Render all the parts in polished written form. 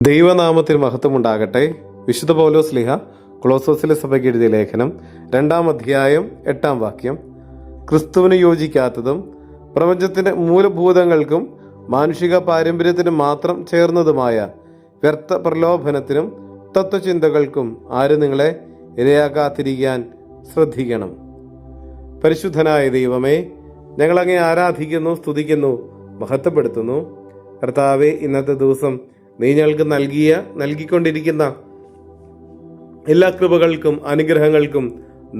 ദൈവനാമത്തിന് മഹത്വമുണ്ടാകട്ടെ. വിശുദ്ധ പൗലോസ് ശ്ലീഹ കൊളോസ്സോസിലെ സഭയ്ക്ക് എഴുതിയ ലേഖനം 2-ാം അധ്യായം 8-ാം വാക്യം. ക്രിസ്തുവിന് യോജിക്കാത്തതും പ്രപഞ്ചത്തിന്റെ മൂലഭൂതങ്ങൾക്കും മാനുഷിക പാരമ്പര്യത്തിനും മാത്രം ചേർന്നതുമായ വ്യർത്ഥ പ്രലോഭനത്തിനും തത്വചിന്തകൾക്കും ആരും നിങ്ങളെ ഇരയാക്കാതിരിക്കാൻ ശ്രദ്ധിക്കണം. പരിശുദ്ധനായ ദൈവമേ, ഞങ്ങളങ്ങേ ആരാധിക്കുന്നു, സ്തുതിക്കുന്നു, മഹത്വപ്പെടുത്തുന്നു. കർത്താവേ, ഇന്നത്തെ ദിവസം നീ ഞങ്ങൾക്ക് നൽകിക്കൊണ്ടിരിക്കുന്ന എല്ലാ കൃപകൾക്കും അനുഗ്രഹങ്ങൾക്കും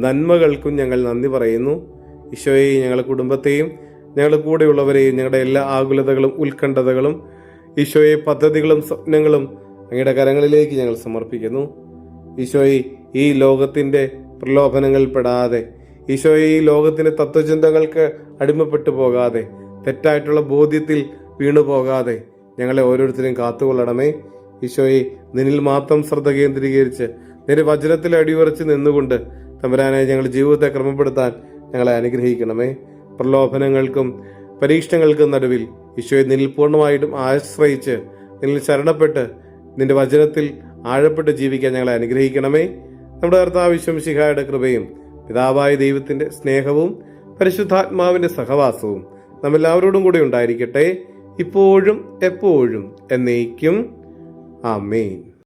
നന്മകൾക്കും ഞങ്ങൾ നന്ദി പറയുന്നു. ഈശോയെ, ഞങ്ങളുടെ കുടുംബത്തെയും ഞങ്ങളുടെ കൂടെയുള്ളവരെയും ഞങ്ങളുടെ എല്ലാ ആകുലതകളും ഉത്കണ്ഠതകളും ഈശോയെ പദ്ധതികളും സ്വപ്നങ്ങളും അങ്ങയുടെ കരങ്ങളിലേക്ക് ഞങ്ങൾ സമർപ്പിക്കുന്നു. ഈശോയെ, ഈ ലോകത്തിൻ്റെ പ്രലോഭനങ്ങളിൽ പെടാതെ, ഈശോയെ, ഈ ലോകത്തിൻ്റെ തത്വചിന്തകൾക്ക് അടിമപ്പെട്ടു പോകാതെ, തെറ്റായിട്ടുള്ള ബോധ്യത്തിൽ വീണു പോകാതെ ഞങ്ങളെ ഓരോരുത്തരെയും കാത്തുകൊള്ളണമേ. ഈശോയെ, നിന്നിൽ മാത്രം ശ്രദ്ധ കേന്ദ്രീകരിച്ച് നിന്റെ വചനത്തിൽ അടിയുറച്ച് നിന്നുകൊണ്ട് തമ്പുരാനെ ഞങ്ങളുടെ ജീവിതത്തെ ക്രമപ്പെടുത്താൻ ഞങ്ങളെ അനുഗ്രഹിക്കണമേ. പ്രലോഭനങ്ങൾക്കും പരീക്ഷണങ്ങൾക്കും നടുവിൽ ഈശോയെ നിന്നിൽ പൂർണ്ണമായിട്ടും ആശ്രയിച്ച് നിന്നിൽ ശരണപ്പെട്ട് നിന്റെ വചനത്തിൽ ആഴപ്പെട്ട് ജീവിക്കാൻ ഞങ്ങളെ അനുഗ്രഹിക്കണമേ. നമ്മുടെ കർത്താവ് മിശിഹായുടെ കൃപയും പിതാവായ ദൈവത്തിന്റെ സ്നേഹവും പരിശുദ്ധാത്മാവിന്റെ സഹവാസവും നമ്മെല്ലാവരോടും കൂടെ ഉണ്ടായിരിക്കട്ടെ, ഇപ്പോഴും എപ്പോഴും എന്നേക്കും. ആമേൻ.